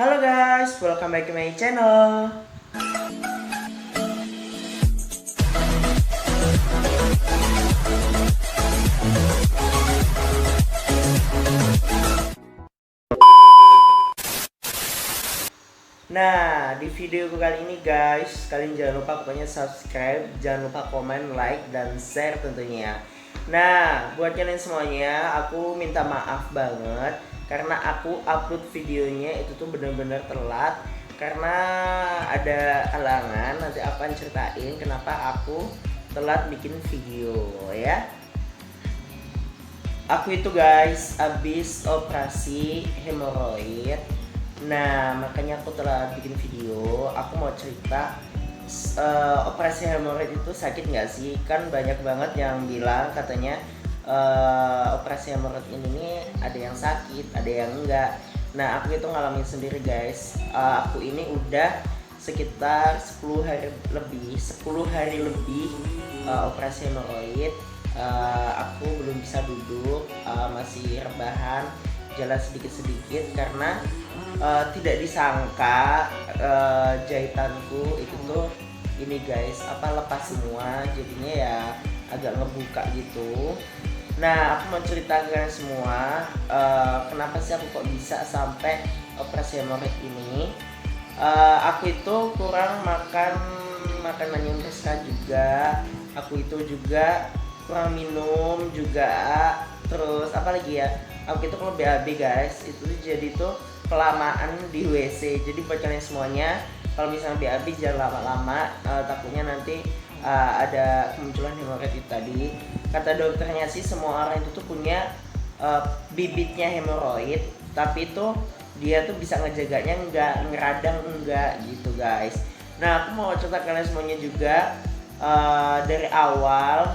Halo guys, welcome back to my channel. Nah, di video kali ini guys, kalian jangan lupa pokoknya subscribe, jangan lupa komen, like, dan share tentunya. Nah, buat kalian semuanya, aku minta maaf banget karena aku upload videonya itu tuh bener-bener telat karena ada halangan. Nanti aku akan ceritain kenapa aku telat bikin video ya. Aku itu guys habis operasi hemoroid. Nah, makanya aku telah bikin video. Aku mau cerita operasi hemoroid itu sakit nggak sih? Kan banyak banget yang bilang katanya operasi hemoroid ini nih ada yang sakit, ada yang enggak. Nah, aku itu ngalamin sendiri guys. Aku ini udah sekitar 10 hari lebih, operasi hemoroid. Aku belum bisa duduk, masih rebahan, jalan sedikit-sedikit karena tidak disangka jahitanku itu tuh ini guys lepas semua, jadinya ya agak ngebuka gitu. Nah, aku mau cerita ke kalian semua kenapa sih aku kok bisa sampai operasi hemoroid ini. Aku itu kurang makan makanan yang berserat juga, aku itu juga kurang minum juga, terus apa lagi ya, aku itu kalau BAB guys itu jadi tuh kelamaan di WC. Jadi buat kalian semuanya, kalau misalnya BAB jangan lama-lama, takutnya nanti ada kemunculan hemoroid itu tadi. Kata dokternya sih semua orang itu tuh punya bibitnya hemoroid, tapi itu dia tuh bisa ngejaganya enggak, ngeradang enggak gitu guys. Nah, aku mau cerita kalian semuanya juga. Dari awal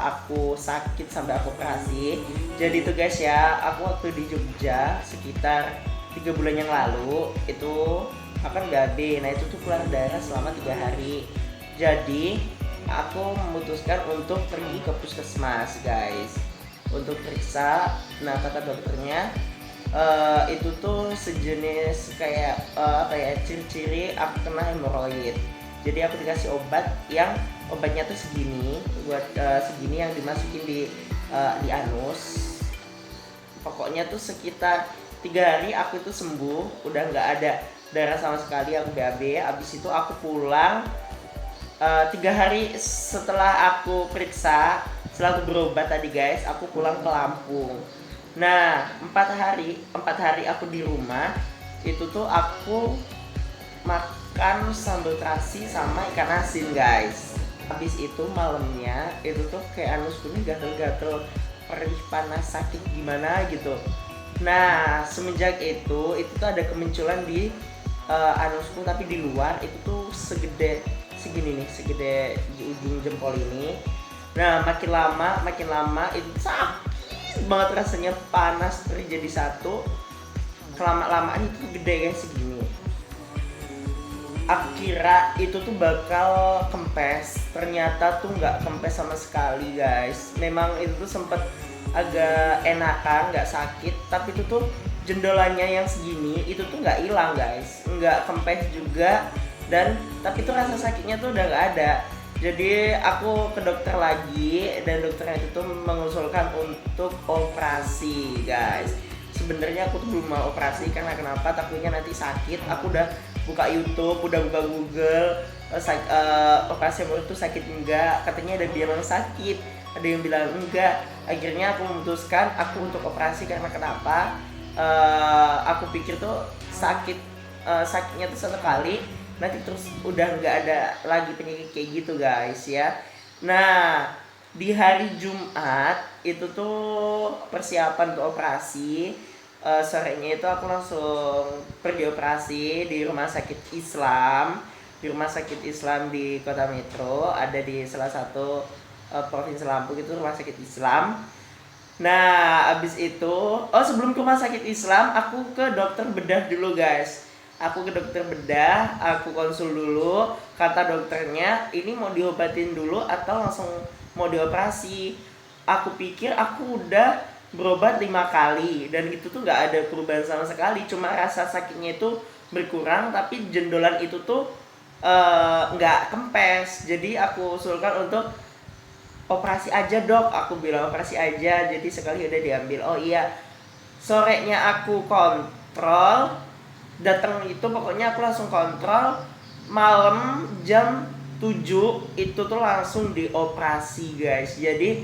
aku sakit sampai aku operasi. Jadi tuh guys ya, aku waktu di Jogja sekitar 3 bulan yang lalu itu akan BAB. Nah, itu tuh keluar darah selama 3 hari. Jadi aku memutuskan untuk pergi ke puskesmas guys untuk periksa. Nah, kata dokternya itu tuh sejenis kayak ciri-ciri aku kena hemoroid. Jadi aku dikasih obatnya tuh segini, buat segini yang dimasukin di anus. Pokoknya tuh sekitar 3 hari aku itu sembuh, udah nggak ada darah sama sekali, aku BAB. Abis itu aku pulang 3 hari setelah aku periksa, setelah aku berobat tadi guys, aku pulang ke Lampung. Nah, 4 hari aku di rumah, itu tuh aku makan sambal terasi sama ikan asin guys. Habis itu malamnya itu tuh kayak anusku nih gatel-gatel, perih, panas, sakit gimana gitu. Nah, semenjak itu tuh ada kemunculan di anusku, tapi di luar itu tuh segede segini nih, segede di ujung jempol ini. Nah, makin lama itu sakit banget rasanya, panas terjadi satu, kelama-lamaan itu gede kayak segini. Aku kira itu tuh bakal kempes, ternyata tuh nggak kempes sama sekali guys. Memang itu tuh sempet agak enakan, nggak sakit, tapi itu tuh jendolannya yang segini itu tuh nggak hilang guys, nggak kempes juga, dan tapi tuh rasa sakitnya tuh udah nggak ada. Jadi aku ke dokter lagi dan dokternya itu tuh mengusulkan untuk operasi guys. Sebenarnya aku tuh belum mau operasi karena kenapa, takutnya nanti sakit. Aku udah buka YouTube, udah buka Google, operasi hemoroid itu sakit enggak, katanya ada bilang sakit, ada yang bilang enggak. Akhirnya aku memutuskan aku untuk operasi karena kenapa, aku pikir tuh sakitnya tuh satu kali, nanti terus udah nggak ada lagi penyakit kayak gitu guys ya. Nah, di hari Jumat itu tuh persiapan untuk operasi. Sorenya itu aku langsung pergi operasi di rumah sakit Islam, di Kota Metro, ada di salah satu provinsi Lampung, itu rumah sakit Islam. Nah, abis itu, sebelum ke rumah sakit Islam, aku ke dokter bedah dulu guys. Aku ke dokter bedah, aku konsul dulu. Kata dokternya, ini mau diobatin dulu atau langsung mau dioperasi. Aku pikir aku udah berobat 5 kali dan itu tuh nggak ada perubahan sama sekali, cuma rasa sakitnya itu berkurang, tapi jendolan itu tuh nggak kempes. Jadi aku usulkan untuk operasi aja dok, aku bilang operasi aja, jadi sekali udah diambil. Oh iya, sorenya aku kontrol, datang itu pokoknya aku langsung kontrol, malam jam 7 itu tuh langsung dioperasi guys. Jadi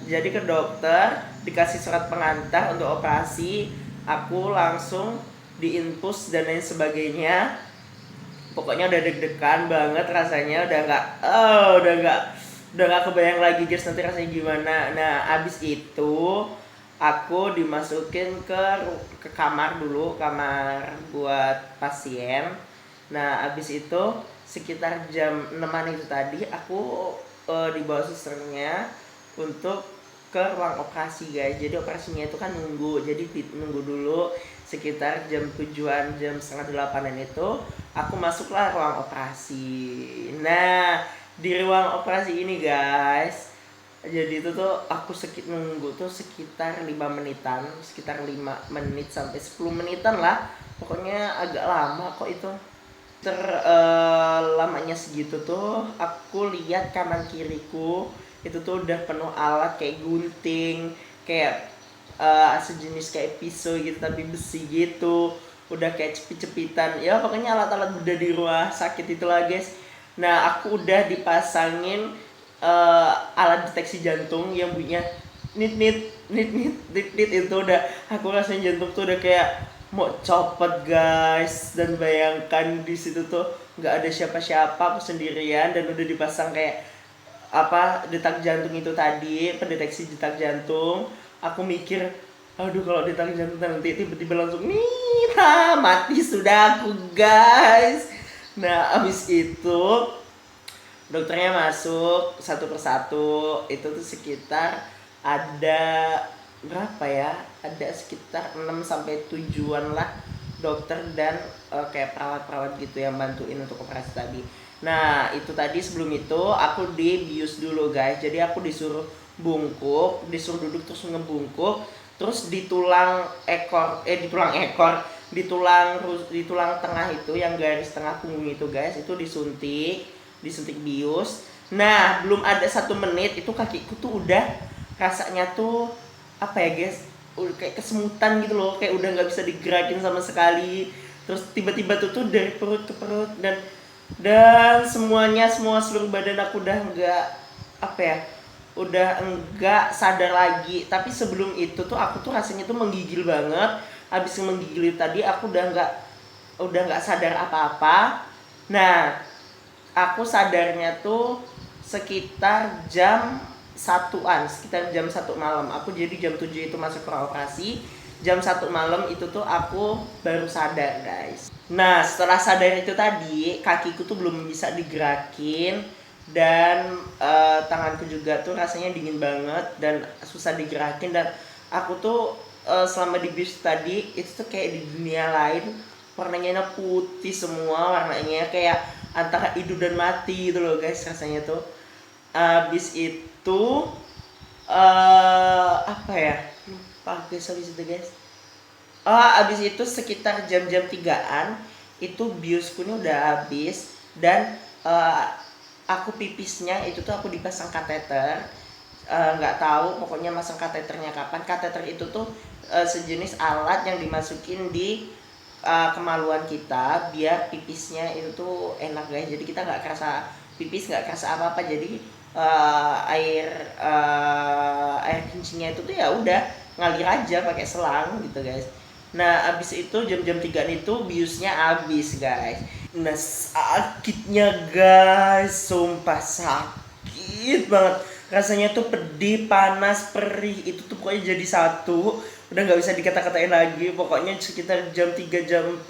ke dokter dikasih surat pengantar untuk operasi, aku langsung diinfus dan lain sebagainya. Pokoknya udah deg-degan banget rasanya, udah nggak kebayang lagi guys nanti rasanya gimana. Nah abis itu aku dimasukin ke kamar dulu, kamar buat pasien. Nah abis itu sekitar jam 6-an itu tadi aku dibawa susternya untuk ke ruang operasi guys. Jadi operasinya itu kan nunggu, jadi nunggu dulu sekitar jam 7-an, jam setengah 8-an itu aku masuklah ruang operasi. Nah di ruang operasi ini guys, jadi itu tuh aku nunggu tuh sekitar 5 menitan, sekitar 5 menit sampai 10 menitan lah, pokoknya agak lama kok itu. Lamanya segitu tuh aku lihat kanan kiriku itu tuh udah penuh alat kayak gunting, kayak sejenis kayak pisau gitu tapi besi gitu, udah kayak cepit-cepitan ya, pokoknya alat-alat udah di rumah sakit itulah guys. Nah aku udah dipasangin alat deteksi jantung yang bunyinya nit nit nit nit nit nit, itu udah aku rasain jantung tuh udah kayak mau copot guys. Dan bayangkan di situ tuh nggak ada siapa-siapa, aku sendirian dan udah dipasang kayak detak jantung itu tadi, pendeteksi detak jantung. Aku mikir, aduh kalau detak jantung nanti tiba-tiba langsung nih mati sudah aku guys. Nah abis itu dokternya masuk satu persatu, itu tuh sekitar ada berapa ya, ada sekitar 6 sampai 7-an lah dokter dan kayak perawat-perawat gitu yang bantuin untuk operasi tadi. Nah itu tadi sebelum itu aku dibius dulu guys, jadi aku disuruh bungkuk, disuruh duduk terus ngebungkuk, terus di tulang ekor, di tulang tengah itu yang garis tengah punggung itu guys, itu disuntik bius. Nah belum ada 1 menit itu kakiku tuh udah rasanya tuh apa ya guys, udah kayak kesemutan gitu loh, kayak udah nggak bisa digerakin sama sekali. Terus tiba-tiba tuh dari perut ke perut, dan semua seluruh badan aku udah nggak udah enggak sadar lagi. Tapi sebelum itu tuh aku tuh rasanya tuh menggigil banget. Habis menggigil tadi aku udah nggak sadar apa-apa. Nah aku sadarnya tuh sekitar jam 1-an, sekitar jam 1 malam. Aku jadi jam 7 itu masuk ruang operasi, jam 1 malam itu tuh aku baru sadar guys. Nah setelah sadar itu tadi kakiku tuh belum bisa digerakin, dan tanganku juga tuh rasanya dingin banget dan susah digerakin. Dan aku tuh selama di bis tadi itu tuh kayak di dunia lain, warnanya putih semua, warnanya kayak antara hidup dan mati gitu loh guys rasanya tuh. Abis itu lupa guys habis itu guys. Abis itu sekitar jam-jam 3-an itu biusku ini udah habis, dan aku pipisnya itu tuh aku dipasang kateter. Nggak tahu pokoknya masang kateternya kapan. Kateter itu tuh sejenis alat yang dimasukin di kemaluan kita biar pipisnya itu tuh enak guys. Jadi kita nggak kerasa pipis, nggak kerasa apa-apa. Jadi air kencingnya itu tuh ya udah ngalir aja pakai selang gitu guys. Nah abis itu jam-jam 3 itu biusnya habis guys. Nah sakitnya guys, sumpah sakit banget. Rasanya tuh pedih, panas, perih, itu tuh pokoknya jadi satu. Udah nggak bisa dikata-katain lagi. Pokoknya sekitar jam 3 jam 4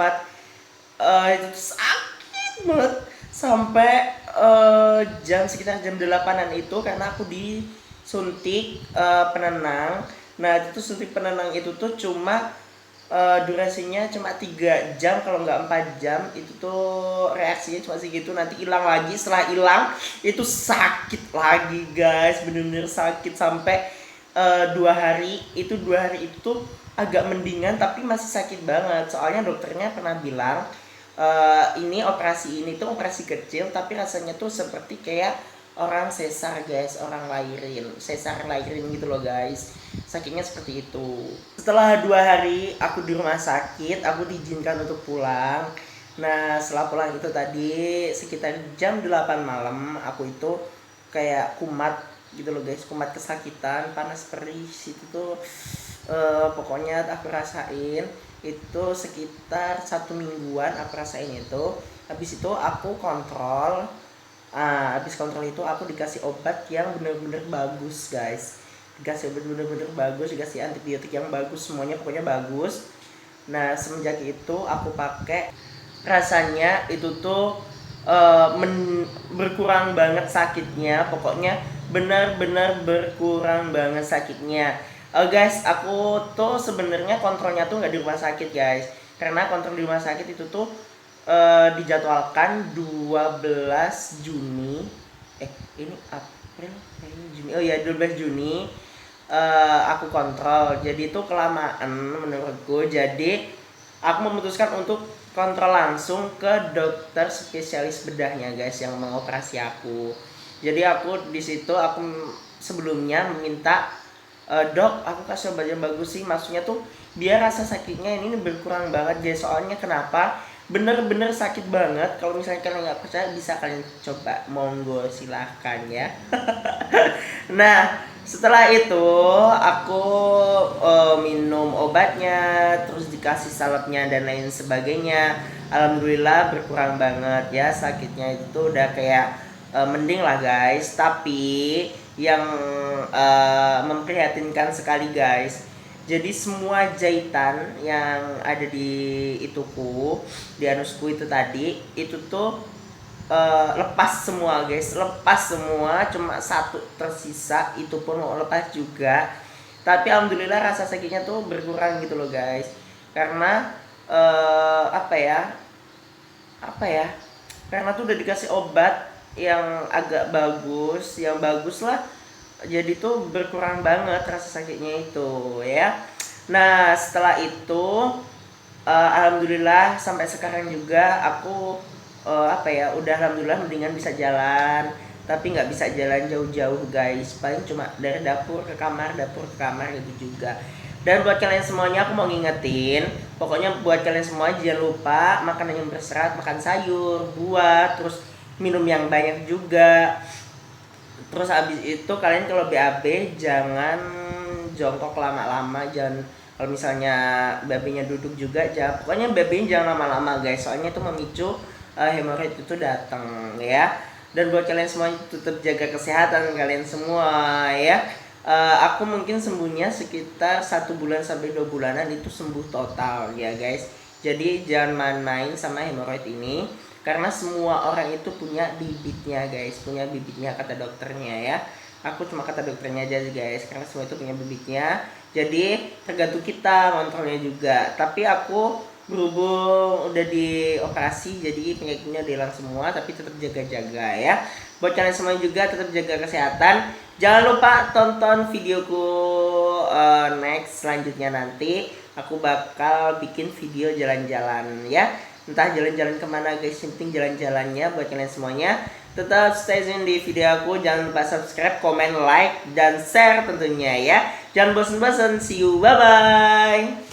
itu tuh sakit banget. Sampai sekitar jam 8-an itu karena aku disuntik penenang. Nah itu tuh suntik penenang itu tuh cuma durasinya cuma 3 jam kalau nggak 4 jam. Itu tuh reaksinya cuma segitu, nanti hilang lagi. Setelah hilang itu sakit lagi guys, bener-bener sakit sampai 2 hari itu agak mendingan tapi masih sakit banget. Soalnya dokternya pernah bilang ini operasi ini tuh operasi kecil tapi rasanya tuh seperti kayak orang sesar guys, orang lahirin gitu loh guys. Sakitnya seperti itu. Setelah 2 hari aku di rumah sakit, aku diizinkan untuk pulang. Nah setelah pulang itu tadi sekitar jam 8 malam aku itu kayak kumat gitu loh guys, kumat kesakitan, panas perih itu tuh pokoknya aku rasain itu sekitar 1 mingguan aku rasain itu. Habis itu aku kontrol. Habis kontrol itu aku dikasih obat yang bener-bener bagus guys, dikasih obat bener-bener bagus, dikasih antibiotik yang bagus, semuanya pokoknya bagus. Nah semenjak itu aku pakai, rasanya itu tuh berkurang banget sakitnya, pokoknya benar-benar berkurang banget sakitnya. Guys, aku tuh sebenarnya kontrolnya tuh nggak di rumah sakit guys, karena kontrol di rumah sakit itu tuh dijadwalkan 12 Juni. Ini April, ini Juni. Oh ya 12 Juni aku kontrol. Jadi itu kelamaan menurutku. Jadi aku memutuskan untuk kontrol langsung ke dokter spesialis bedahnya guys yang mengoperasi aku. Jadi aku di situ aku sebelumnya meminta dok, aku kasih obat yang bagus sih, maksudnya tuh biar rasa sakitnya ini berkurang banget guys. Soalnya kenapa? Bener-bener sakit banget. Kalau misalnya kalian nggak percaya bisa kalian coba, monggo silahkan ya. Nah setelah itu aku minum obatnya, terus dikasih salepnya dan lain sebagainya. Alhamdulillah berkurang banget ya sakitnya, itu udah kayak mending lah guys. Tapi yang memprihatinkan sekali guys, jadi semua jahitan yang ada di ituku, di anusku itu tadi, itu tuh lepas semua guys, lepas semua, cuma satu tersisa, itu pun mau lepas juga. Tapi alhamdulillah rasa sakitnya tuh berkurang gitu loh guys, karena apa ya, karena tuh udah dikasih obat yang agak bagus, yang bagus lah. Jadi tuh berkurang banget rasa sakitnya itu ya. Nah setelah itu alhamdulillah sampai sekarang juga aku udah alhamdulillah mendingan bisa jalan. Tapi nggak bisa jalan jauh-jauh guys, paling cuma dari dapur ke kamar gitu juga. Dan buat kalian semuanya aku mau ngingetin, pokoknya buat kalian semua jangan lupa makanan yang berserat, makan sayur, buah, terus minum yang banyak juga. Terus abis itu kalian kalau BAB jangan jongkok lama-lama, jangan, kalau misalnya BAB-nya duduk juga jangan, pokoknya BAB-nya jangan lama-lama guys, soalnya itu memicu hemoroid itu datang ya. Dan buat kalian semua tetap jaga kesehatan kalian semua ya. Aku mungkin sembuhnya sekitar 1 bulan sampai 2 bulanan itu sembuh total ya guys. Jadi jangan main-main sama hemoroid ini, karena semua orang itu punya bibitnya guys, punya bibitnya kata dokternya ya. Aku cuma kata dokternya aja guys, karena semua itu punya bibitnya. Jadi tergantung kita ngontrolnya juga. Tapi aku berhubung udah dioperasi, jadi penyakitnya udah hilang semua, tapi tetap jaga-jaga ya. Buat kalian semua juga tetap jaga kesehatan. Jangan lupa tonton videoku next selanjutnya, nanti aku bakal bikin video jalan-jalan ya. Entah jalan-jalan kemana guys, yang penting jalan-jalannya. Buat kalian semuanya tetap stay tune di video aku. Jangan lupa subscribe, komen, like, dan share tentunya ya. Jangan bosan-bosan. See you, bye-bye.